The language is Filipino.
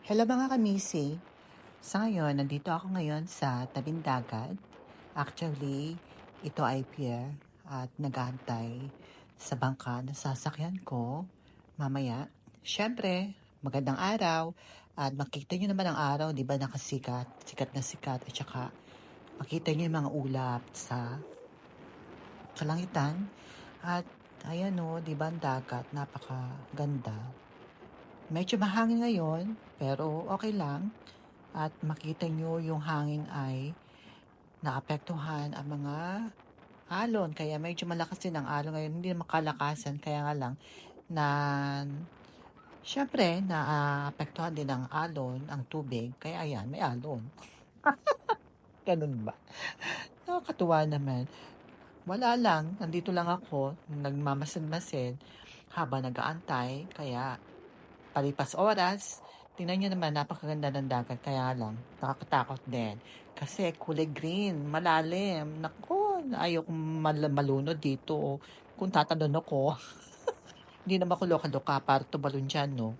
Hello mga kamisi. Sa ngayon, nandito ako ngayon sa tabing dagat. Actually, ito ay pier at nag-aantay sa bangka na sasakyan ko mamaya. Siyempre, magandang araw at makita nyo naman ang araw, di ba nakasikat, sikat na sikat at saka makita nyo yung mga ulap sa kalangitan at ayan o, di ba ang dagat, napakaganda. Medyo mahangin ngayon, pero okay lang. At makita nyo yung hangin ay naapektuhan ang mga alon. Kaya medyo malakas din ang alon ngayon. Hindi na makalakasan. Kaya nga lang na syempre naapektuhan din ang alon, ang tubig. Kaya ayan, may alon. Ganun ba? Nakakatuwa naman. Wala lang, nandito lang ako, nagmamasid-masid habang nag-aantay. Kaya palipas oras, tingnan nyo naman, napakaganda ng dagat. Kaya lang, nakakatakot din. Kasi kulay green, malalim. Naku, ayokong malunod dito. Kung tatalon ako, hindi naman ako loka-loka para tumalon dyan, no?